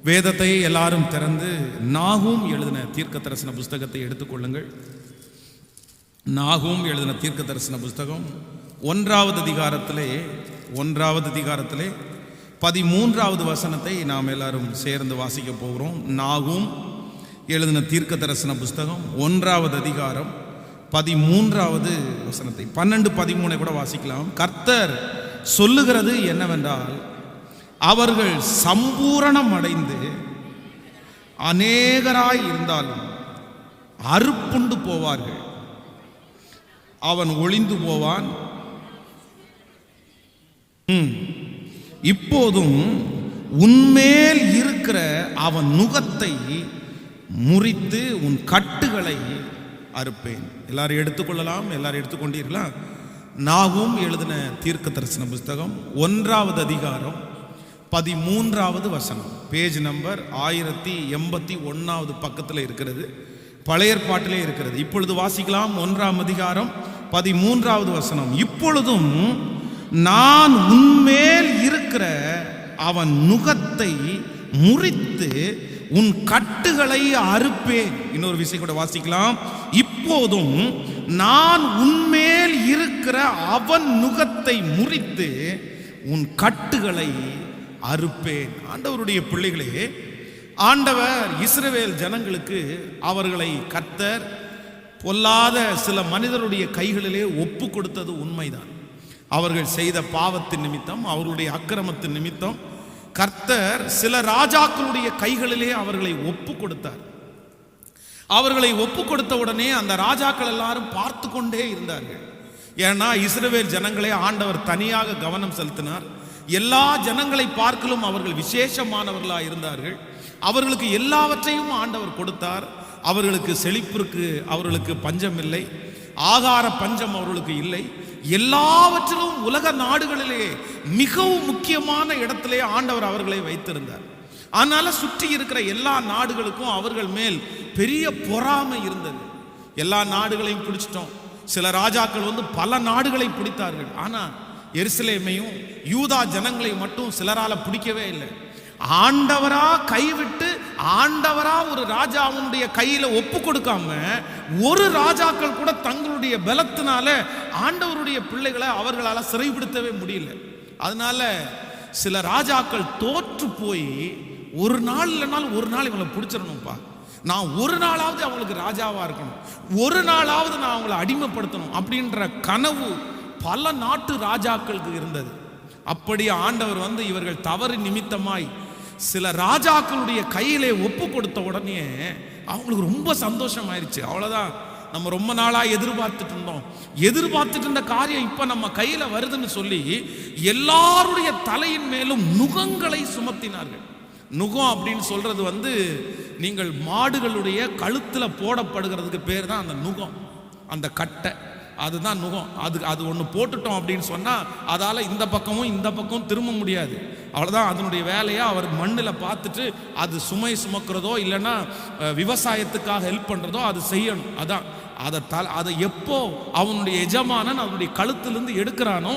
வேதத்தை எல்லாரும் திறந்து நாகூம் எழுதின தீர்க்க தரிசன புஸ்தகத்தை எடுத்துக்கொள்ளுங்கள். நாகூம் எழுதின தீர்க்க தரிசன புஸ்தகம் 1வது அதிகாரத்திலே 13வது வசனத்தை நாம் எல்லாரும் சேர்ந்து வாசிக்க போகிறோம். நாகூம் எழுதின தீர்க்க தரிசன புஸ்தகம் 1வது அதிகாரம் 13வது வசனத்தை 12-13 கூட வாசிக்கலாம். கர்த்தர் சொல்லுகிறது என்னவென்றால், அவர்கள் சம்பூரணம் அடைந்து அநேகராய் இருந்தாலும் அறுப்புண்டு போவார்கள். அவன் ஒளிந்து போவான். இப்போதும் உன்மேல் இருக்கிற அவன் நுகத்தை முறித்து உன் கட்டுகளை அறுப்பேன். எல்லாரும் எடுத்துக்கொள்ளலாம். எல்லாரும் எடுத்துக்கொண்டீர்களா? நாகூம் எழுதின தீர்க்க தரிசன புஸ்தகம் 1வது அதிகாரம் 13வது வசனம், பேஜ் நம்பர் 1081வது பக்கத்தில் இருக்கிறது. பழைய ஏற்பாட்டிலே இருக்கிறது. இப்பொழுது வாசிக்கலாம். 1ஆம் அதிகாரம் 13வது வசனம். இப்பொழுதும் நான் உன்மேல் இருக்கிற அவன் நுகத்தை முறித்து உன் கட்டுகளை அறுப்பேன். இன்னொரு விஷயம் கூட வாசிக்கலாம். இப்போதும் நான் உன்மேல் இருக்கிற அவன் நுகத்தை முறித்து உன் கட்டுகளை அறுப்பேன். ஆண்டவருடைய பிள்ளைகளே, ஆண்டவர் இஸ்ரவேல் ஜனங்களுக்கு அவர்களை கர்த்தர் பொல்லாத சில மனிதருடைய கைகளிலே ஒப்பு கொடுத்தது உண்மைதான். அவர்கள் செய்த பாவத்தின் நிமித்தம், அவர்களுடைய அக்கிரமத்தின் நிமித்தம் கர்த்தர் சில ராஜாக்களுடைய கைகளிலே அவர்களை ஒப்பு கொடுத்தார். அவர்களை ஒப்பு கொடுத்த உடனே அந்த ராஜாக்கள் எல்லாரும் பார்த்து கொண்டே இருந்தார்கள். ஏன்னா இஸ்ரவேல் ஜனங்களே ஆண்டவர் தனியாக கவனம் செலுத்தினார். எல்லா ஜனங்களை பார்க்கலும் அவர்கள் விசேஷமானவர்களாக இருந்தார்கள். அவர்களுக்கு எல்லாவற்றையும் ஆண்டவர் கொடுத்தார். அவர்களுக்கு செழிப்பிற்கு அவர்களுக்கு பஞ்சம் இல்லை, ஆகார பஞ்சம் அவர்களுக்கு இல்லை. எல்லாவற்றிலும் உலக நாடுகளிலே மிகவும் முக்கியமான இடத்திலே ஆண்டவர் அவர்களை வைத்திருந்தார். அதனால சுற்றி இருக்கிற எல்லா நாடுகளுக்கும் அவர்கள் மேல் பெரிய பொறாமை இருந்தது. எல்லா நாடுகளையும் பிடிச்சிட்டோம். சில ராஜாக்கள் பல நாடுகளை பிடித்தார்கள். ஆனால் எருசலேமையும் யூதா ஜனங்களை மட்டும் சிலரால பிடிக்கவே இல்லை. ஆண்டவரா கைவிட்டு ஆண்டவரா ஒரு ராஜாவுடைய கையில ஒப்பு கொடுக்காம ஒரு ராஜாக்கள் கூட தங்களுடைய பலத்தினால ஆண்டவருடைய பிள்ளைகளை அவர்களால சிறைப்படுத்தவே முடியல. அதனால சில ராஜாக்கள் தோற்று போய் ஒரு நாள் இல்லைனாலும் ஒரு நாள் இவங்களை பிடிச்சிடணும்ப்பா, நான் ஒரு நாளாவது அவங்களுக்கு ராஜாவா இருக்கணும், ஒரு நாளாவது நான் அவங்களை அடிமைப்படுத்தணும் அப்படின்ற கனவு பல நாட்டு ராஜாக்களுக்கு இருந்தது. அப்படி ஆண்டவர் இவர்கள் தவறு நிமித்தமாய் சில ராஜாக்களுடைய கையிலே ஒப்பு கொடுத்த உடனே அவங்களுக்கு ரொம்ப சந்தோஷம் ஆயிடுச்சு. அவ்வளவுதான், நம்ம ரொம்ப நாளா எதிர்பார்த்துட்டு இருந்த காரியம் இப்ப நம்ம கையில வருதுன்னு சொல்லி எல்லாருடைய தலையின் மேலும் நுகங்களை சுமத்தினார்கள். நுகம் அப்படின்னு சொல்றது நீங்கள் மாடுகளுடைய கழுத்துல போடப்படுகிறதுக்கு பேர் தான் அந்த நுகம், அந்த கட்டை, அதுதான் நுகம். அது ஒன்று போட்டுட்டோம் அப்படின்னு சொன்னால் அதால் இந்த பக்கம் திரும்ப முடியாது. அவ்வளோதான் அதனுடைய வேலையை அவர் மண்ணில் பார்த்துட்டு அது சுமை சுமக்கிறதோ இல்லைன்னா விவசாயத்துக்காக ஹெல்ப் பண்ணுறதோ அது செய்யணும். அதான் அதை எப்போ அவனுடைய எஜமானன் அவனுடைய கழுத்திலிருந்து எடுக்கிறானோ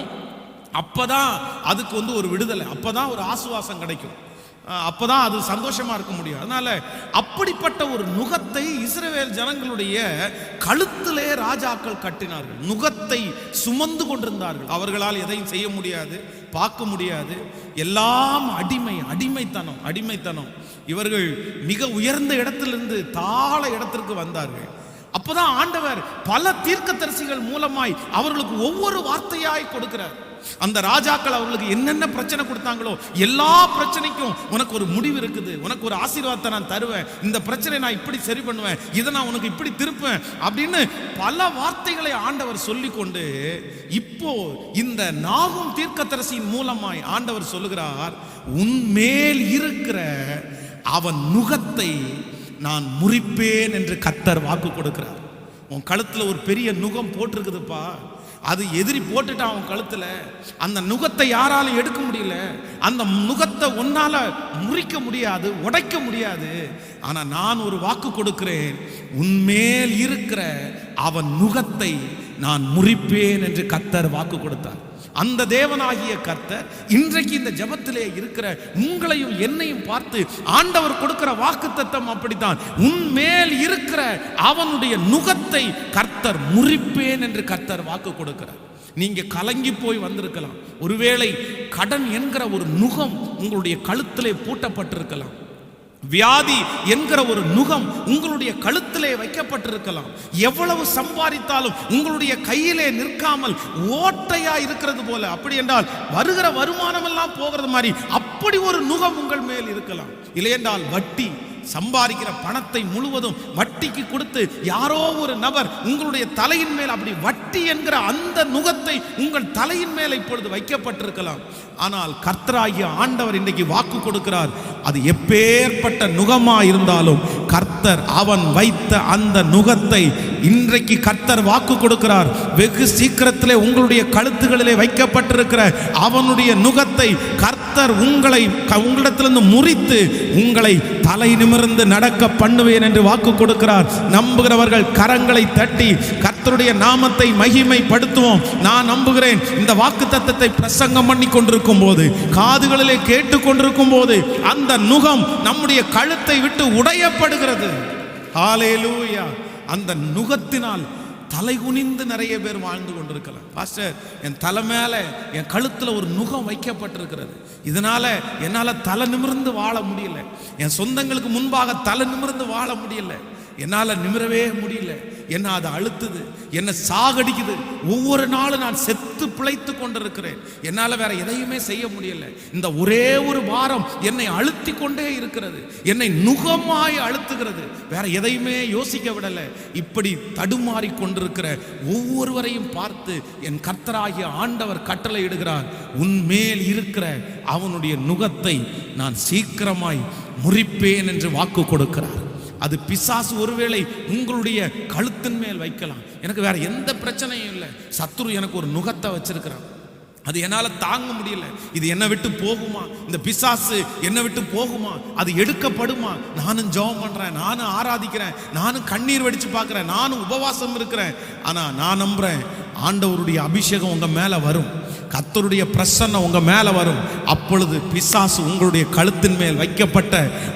அப்போதான் அதுக்கு ஒரு விடுதலை, அப்போதான் ஒரு ஆசுவாசம் கிடைக்கும், அப்பதான் அது சந்தோஷமா இருக்க முடியும். அதனால அப்படிப்பட்ட ஒரு நுகத்தை இஸ்ரவேல் ஜனங்களுடைய கழுத்திலே ராஜாக்கள் கட்டினார்கள். நுகத்தை சுமந்து கொண்டிருந்தார்கள். அவர்களால் எதையும் செய்ய முடியாது, பார்க்க முடியாது. எல்லாம் அடிமைத்தனம். இவர்கள் மிக உயர்ந்த இடத்திலிருந்து தாழ இடத்திற்கு வந்தார்கள். அப்பதான் ஆண்டவர் பல தீர்க்கதரிசிகள் மூலமாய் அவர்களுக்கு ஒவ்வொரு வார்த்தையாய் கொடுக்கிறார். அந்த ராஜாக்கள் அவர்களுக்கு என்னென்ன பிரச்சனை கொடுத்தாங்களோ எல்லா பிரச்சனைக்கும் உனக்கு ஒரு முடிவு இருக்குது, உனக்கு ஒரு ஆசீர்வாதத்தை நான் தருவேன், இந்த பிரச்சனை நான் இப்படி சரி பண்ணுவேன், இதை நான் உனக்கு இப்படி திருப்பேன் அப்படின்னு பல வார்த்தைகளை ஆண்டவர் சொல்லிக்கொண்டு இப்போ இந்த நாகூம் தீர்க்கதரிசியின் மூலமாய் ஆண்டவர் சொல்லுகிறார், உன்மேல் இருக்கிற அவன் நுகத்தை நான் முறிப்பேன் என்று கர்த்தர் வாக்கு கொடுக்கிறார். உன் கழுத்துல ஒரு பெரிய நுகம் போட்டிருக்குதுப்பா, அது எதிரி போட்டுட்டான் அவன் கழுத்துல. அந்த நுகத்தை யாராலும் எடுக்க முடியல, அந்த நுகத்தை உன்னால முறிக்க முடியாது, உடைக்க முடியாது. ஆனா நான் ஒரு வாக்கு கொடுக்கிறேன், உன்மேல் இருக்கிற அவன் நுகத்தை நான் முறிப்பேன் என்று கர்த்தர் வாக்கு கொடுத்தார். அந்த தேவனாகிய கர்த்தர் இன்றைக்கு இந்த ஜெபத்திலே இருக்கிற உங்களையும் என்னையும் பார்த்து ஆண்டவர் கொடுக்கிற வாக்குத்தத்தம் அப்படித்தான். உன்மேல் இருக்கிற அவனுடைய நுகத்தை கர்த்தர் முறிப்பேன் என்று கர்த்தர் வாக்கு கொடுக்கிறார். நீங்க கலங்கி போய் வந்திருக்கலாம். ஒருவேளை கடன் என்கிற ஒரு நுகம் உங்களுடைய கழுத்திலே பூட்டப்பட்டிருக்கலாம். வியாதி என்கிற ஒரு நுகம் உங்களுடைய கழுத்திலே வைக்கப்பட்டிருக்கலாம். எவ்வளவு சம்பாதித்தாலும் உங்களுடைய கையிலே நிற்காமல் ஓட்டையா இருக்கிறது போல, அப்படி என்றால் வருகிற வருமானம் எல்லாம் போகிறது மாதிரி அப்படி ஒரு நுகம் உங்கள் மேல் இருக்கலாம். இல்லையென்றால் வட்டி, சம்பாதிக்கிற பணத்தை முழுவதும் வட்டிக்கு கொடுத்து யாரோ ஒரு நபர் உங்களுடைய தலையின் மேல் அப்படி வட்டி என்கிற அந்த நுகத்தை உங்கள் தலையின் மேல் இப்பொழுது வைக்கப்பட்டிருக்கலாம். ஆனால் கர்த்தராகிய ஆண்டவர் இன்றைக்கு வாக்கு கொடுக்கிறார். அது எப்பேற்பட்ட நுகமா இருந்தாலும் கர்த்தர் அவன் வைத்த அந்த நுகத்தை இன்றைக்கு கர்த்தர் வாக்கு கொடுக்கிறார். வெகு சீக்கிரத்திலே உங்களுடைய கழுத்துகளிலே வைக்கப்பட்டிருக்கிற அவனுடைய நுகத்தை கர்த்தர் உங்களிடத்திலிருந்து முறித்து உங்களை தலை நிமிர்ந்து நடக்க பண்ணுவேன் என்று வாக்கு கொடுக்கிறார். நம்புகிறவர்கள் கரங்களை தட்டி கர்த்தருடைய நாமத்தை மகிமைப்படுத்துவோம். நான் நம்புகிறேன். இந்த வாக்குத்தத்தத்தை பிரசங்கம் பண்ணி கொண்டிருக்கும் போது, காதுகளிலே கேட்டுக் கொண்டிருக்கும் போது அந்த நுகம் நம்முடைய கழுத்தை விட்டு உடையப்படுகிறது. ஹல்லேலூயா. அந்த நுகத்தினால் தலை குனிந்து நிறைய பேர் வாழ்ந்து கொண்டிருக்கலாம். பாஸ்டர், என் தலை மேல என் கழுத்துல ஒரு நுகம் வைக்கப்பட்டிருக்கிறது, இதனால என்னால தலை நிமிர்ந்து வாழ முடியல, என் சொந்தங்களுக்கு முன்பாக தலை நிமிர்ந்து வாழ முடியல, என்னால நிமிரவே முடியல, என்ன அது அழுத்துது, என்ன சாகடிக்குது, ஒவ்வொரு நாளும் நான் செத்து பிழைத்து கொண்டிருக்கிறேன், என்னால வேற எதையுமே செய்ய முடியல, இந்த ஒரே ஒரு வாரம் என்னை அழுத்தி கொண்டே இருக்கிறது, என்னை நுகமாய் அழுத்துகிறது, வேற எதையுமே யோசிக்க விடல. இப்படி தடுமாறி கொண்டிருக்கிற ஒவ்வொருவரையும் பார்த்து என் கர்த்தராகிய ஆண்டவர் கட்டளை இடுகிறார். உன்மேல் இருக்கிற அவனுடைய நுகத்தை நான் சீக்கிரமாய் முறிப்பேன் என்று வாக்கு கொடுக்கிறார். அது பிசாசு ஒருவேளை உங்களுடைய கழுத்தின் மேல் வைக்கலாம். எனக்கு வேற எந்த பிரச்சனையும் இல்லை, சத்துரு எனக்கு ஒரு நுகத்தை வச்சிருக்கிறான், அது என்னால் தாங்க முடியல, இது என்னை விட்டு போகுமா, இந்த பிசாசு என்னை விட்டு போகுமா, அது எடுக்கப்படுமா, நானும் ஜெபம் பண்றேன், நானும் ஆராதிக்கிறேன், நானும் கண்ணீர் வடிச்சு பார்க்கிறேன், நானும் உபவாசம் இருக்கிறேன், ஆனா நான் நம்புறேன் ஆண்டவருடைய அபிஷேகம் உங்க மேல வரும், கர்த்தருடைய பிரசன்னம் உங்க மேல வரும். அப்பொழுது பிசாசு உங்களுடைய கழுத்தின் மேல் வைக்கப்பட்ட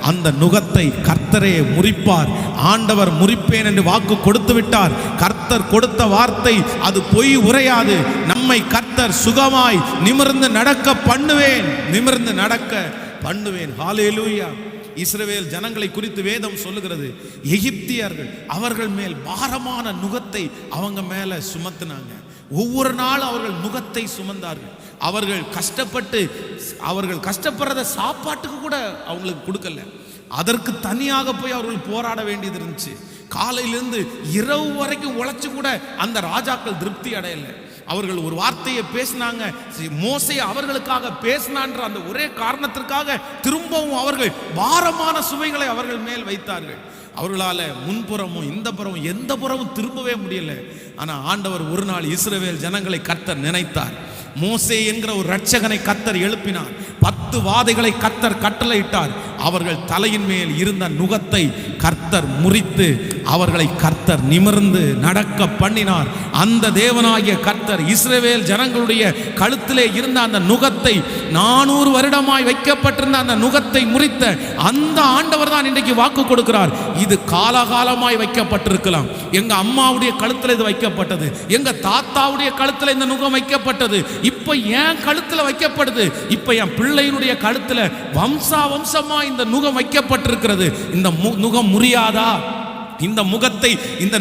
அந்த நுகத்தை கர்த்தரே முறிப்பார். ஆண்டவர் முறிப்பேன் என்று வாக்கு கொடுத்து விட்டார். கர்த்தர் கொடுத்த வார்த்தை அது பொய் உரையாது. நம்மை கர்த்தர் சுகமாய் நிமிர்ந்து நடக்க பண்ணுவேன், நிமிர்ந்து நடக்க பண்ணுவேன். ஹல்லேலூயா. இஸ்ரவேல் ஜனங்களை குறித்து வேதம் சொல்லுகிறது, எகிப்தியர்கள் அவர்கள் மேல் பாரமான நுகத்தை அவங்க மேல சுமத்தினாங்க. ஒவ்வொரு நாளும் அவர்கள் நுகத்தை சுமந்தார்கள். அவர்கள் கஷ்டப்படுறத சாப்பாட்டுக்கு கூட அவங்களுக்கு கொடுக்கல, அதற்கு தனியாக போய் அவர்கள் போராட வேண்டியது இருந்துச்சு. காலையிலிருந்து இரவு வரைக்கும் உழைச்சு கூட அந்த ராஜாக்கள் திருப்தி அடையல. அவர்கள் ஒரு வார்த்தையை பேசினாங்க, மோசே அவர்களுக்காக பேசினான்ற அந்த ஒரே காரணத்திற்காக திரும்பவும் அவர்கள் பாரமான சுமைகளை அவர்கள் மேல் வைத்தார்கள். அவர்களால் முன்புறமும் இந்த புறமும் எந்த புறமும் திரும்பவே முடியல. ஆனா ஆண்டவர் ஒரு நாள் இஸ்ரவேல் ஜனங்களை கர்த்தர் நினைத்தார். மோசே என்கிற ஒரு இரட்சகனை கர்த்தர் எழுப்பினார். 10 வாதைகளை கர்த்தர் கட்டளையிட்டார். அவர்கள் தலையின் மேல் இருந்த நுகத்தை கர்த்தர் முறித்து அவர்களை கர்த்தர் நிமிர்ந்து நடக்க பண்ணினார். அந்த தேவனாகிய கர்த்தர் இஸ்ரவேல் ஜனங்களுடைய கழுத்திலே இருந்த அந்த நுகத்தை 400 வருடமாய் வைக்கப்பட்டிருந்த அந்த நுகத்தை முறித்த அந்த ஆண்டவர் தான் இன்றைக்கு வாக்கு கொடுக்கிறார். இது காலகாலமாய் வைக்கப்பட்டிருக்கலாம். எங்க அம்மாவுடைய கழுத்தில் இது வைக்கப்பட்டது, எங்க தாத்தாவுடைய கழுத்தில் இந்த நுகம் வைக்கப்பட்டது, இப்ப என் கழுத்துல வைக்கப்படுது, இப்ப என் பிள்ளையினுடைய கழுத்துல வம்சமா இந்த நுகம் வைக்கப்பட்டிருக்கிறது. இந்த நுகம் முறியாதா? இந்த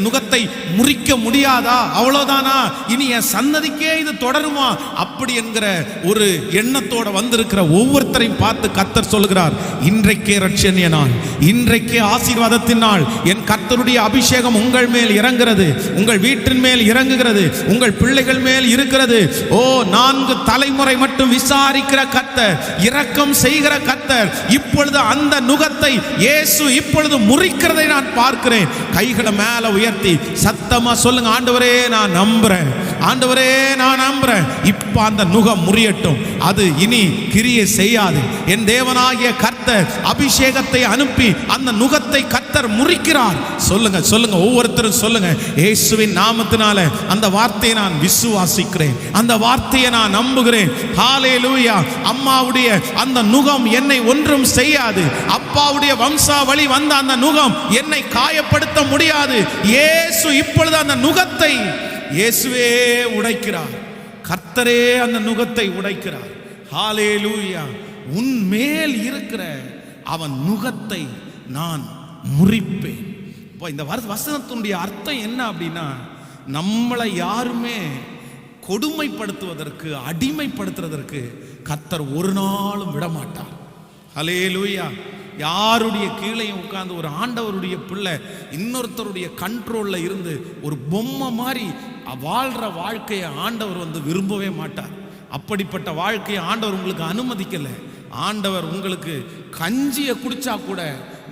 நுகத்தை முறிக்க முடியாதா? அவ்வளவுதானா? இனி என் சன்னதிக்கே இது தொடருமா? அப்படி என்கிற ஒரு எண்ணத்தோட வந்திருக்கிற ஒவ்வொருத்தரையும் பார்த்து கர்த்தர் சொல்கிறார், இன்றைக்கே ரட்சணிய நாள், இன்றைக்கே ஆசீர்வாதத்தின் நாள். என் கர்த்தருடைய அபிஷேகம் உங்கள் மேல் இறங்குகிறது, உங்கள் வீட்டின் மேல் இறங்குகிறது, உங்கள் பிள்ளைகள் மேல் இருக்கிறது. 4 தலைமுறை மட்டும் விசாரிக்கிற கர்த்தர், இரக்கம் செய்கிற கர்த்தர் இப்பொழுது அந்த நுகத்தை இயேசு இப்பொழுது முறிக்கிறதை நான் பார்க்கிறேன். கைகளை மேல உயர்த்தி சத்தமா சொல்லுங்க, ஆண்டவரே நான் நம்புறேன், ஆண்டவரே நான் நம்புறேன், இப்ப அந்த நுகம் முறியட்டும், அது இனி கிரியை செய்யாது. என் தேவனாகிய கர்த்தர் அபிஷேகத்தை அனுப்பி அந்த நுகத்தை கர்த்தர் முறிக்கிறார். சொல்லுங்க சொல்லுங்க, ஒவ்வொருத்தரும் சொல்லுங்க, இயேசுவின் நாமத்தினால அந்த வார்த்தையை நான் விசுவாசிக்கிறேன், அந்த வார்த்தையை நான் நம்புகிறேன். ஹல்லேலூயா. அம்மாவுடைய அந்த நுகம் என்னை ஒன்றும் செய்யாது. அப்பாவுடைய வம்சாவளி வந்த அந்த நுகம் என்னை காயப்படுத்த முடியாது. இயேசு இப்பொழுது அந்த நுகத்தை இயேசுவே உடைக்கிறார். கர்த்தரே அந்த நுகத்தை உடைக்கிறார். ஹல்லேலூயா. உன் மேல் இருக்கிற அவன் நுகத்தை நான் முறிப்பேன். இந்த வசனத்தினுடைய அர்த்தம் என்ன அப்படின்னா, நம்மளை யாருமே கொடுமைப்படுத்துவதற்கு, அடிமைப்படுத்துவதற்கு கர்த்தர் ஒரு நாளும் விடமாட்டார். ஹல்லேலூயா. யாருடைய கீழே உட்கார்ந்து ஒரு ஆண்டவருடைய பிள்ளை இன்னொருத்தருடைய கண்ட்ரோல்ல இருந்து ஒரு பொம்மை மாதிரி வாழ்ற வாழ்க்கையை ஆண்டவர் விரும்பவே மாட்டார். அப்படிப்பட்ட வாழ்க்கையை ஆண்டவர் உங்களுக்கு அனுமதிக்கல. ஆண்டவர் உங்களுக்கு கஞ்சியை குடிச்சா கூட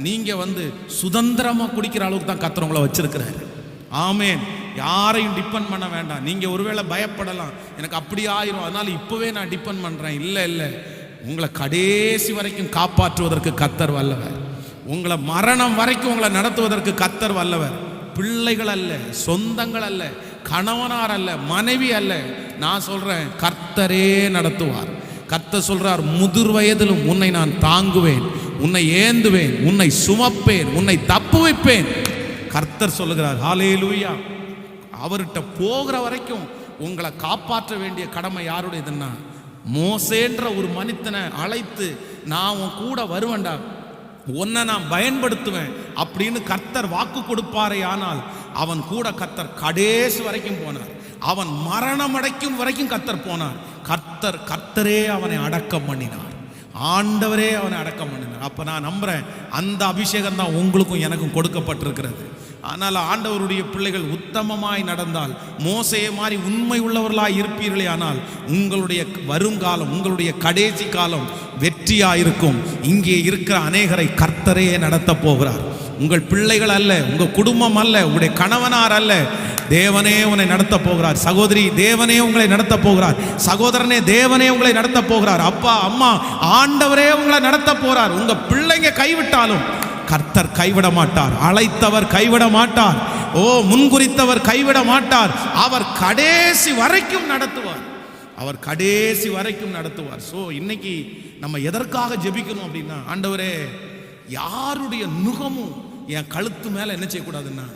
நீங்க சுதந்திரமா குடிக்கிற அளவுக்கு தான் கர்த்தர் உங்களை வச்சிருக்கிறாரு. ஆமென். யாரையும் டிபெண்ட் பண்ண வேண்டாம். நீங்க ஒருவேளை பயப்படலாம், எனக்கு அப்படி ஆயிரும், அதனால இப்பவே நான் டிபெண்ட் பண்றேன். இல்லை இல்லை, உங்களை கடைசி வரைக்கும் காப்பாற்றுவதற்கு கர்த்தர் வல்லவர். உங்களை மரணம் வரைக்கும் உங்களை நடத்துவதற்கு கர்த்தர் வல்லவர். பிள்ளைகள் அல்ல, சொந்தங்கள் அல்ல, கணவனார் அல்ல, மனைவி அல்ல, நான் சொல்றேன் கர்த்தரே நடத்துவார். கர்த்தர் சொல்றார், முதிர் வயதிலும் உன்னை நான் தாங்குவேன், உன்னை ஏந்துவேன், உன்னை சுமப்பேன், உன்னை தப்புவிப்பேன். கர்த்தர் சொல்லுகிறார். ஹல்லேலூயா. அவர்கிட்ட போகிற வரைக்கும் உங்களை காப்பாற்ற வேண்டிய கடமை யாருடையதுன்னா, மோசேன்ற ஒரு மனிதனை அழைத்து நான் உன் கூட வருவேன்டா, உன்னை நான் பயன்படுத்துவேன் அப்படின்னு கர்த்தர் வாக்கு கொடுப்பாரே, ஆனால் அவன் கூட கர்த்தர் கடைசி வரைக்கும் போனார். அவன் மரணம் அடைக்கும் வரைக்கும் கர்த்தர் போனார். கர்த்தரே அவனை அடக்கம் பண்ணினார். ஆண்டவரே அவனை அடக்கம் பண்ணினார். அப்ப நான் நம்புறேன், அந்த அபிஷேகம் தான் உங்களுக்கும் எனக்கும் கொடுக்கப்பட்டிருக்கிறது. ஆனால் ஆண்டவருடைய பிள்ளைகள் உத்தமமாய் நடந்தால், மோசே மாதிரி உண்மை உள்ளவர்களாய் இருப்பீர்களே, ஆனால் உங்களுடைய வருங்காலம், உங்களுடைய கடைசி காலம் வெற்றியாயிருக்கும். இங்கே இருக்கிற அநேகரை கர்த்தரே நடத்த போகிறார். உங்கள் பிள்ளைகள் அல்ல, உங்கள் குடும்பம் அல்ல, உங்களுடைய கணவனார் அல்ல, தேவனே உன்னை நடத்த போகிறார். சகோதரி, தேவனே உங்களை நடத்த போகிறார். சகோதரனே, தேவனே உங்களை நடத்த போகிறார். அப்பா அம்மா, ஆண்டவரே உங்களை நடத்த போறார். உங்க பிள்ளைங்க கைவிட்டாலும் கர்த்தர் கைவிட மாட்டார். அழைத்தவர் கைவிட மாட்டார். முன்குறித்தவர் கைவிட மாட்டார். அவர் கடைசி வரைக்கும் நடத்துவார். அவர் கடைசி வரைக்கும் நடத்துவார். இன்னைக்கு நம்ம எதற்காக ஜெபிக்கணும் அப்படின்னா, ஆண்டவரே, யாருடைய நுகமும் என் கழுத்து மேல என்ன செய்யக்கூடாதுன்னா,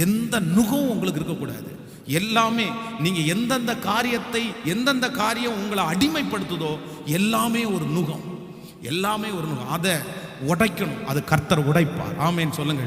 எந்த நுகம் உங்களுக்கு இருக்கக்கூடாது. எல்லாமே நீங்க எந்தெந்த காரியம் உங்களை அடிமைப்படுத்துதோ எல்லாமே ஒரு நுகம், எல்லாமே ஒரு நுகம். அதை உடைக்கணும். அது கர்த்தர் உடைப்பார். ஆமென் சொல்லுங்க.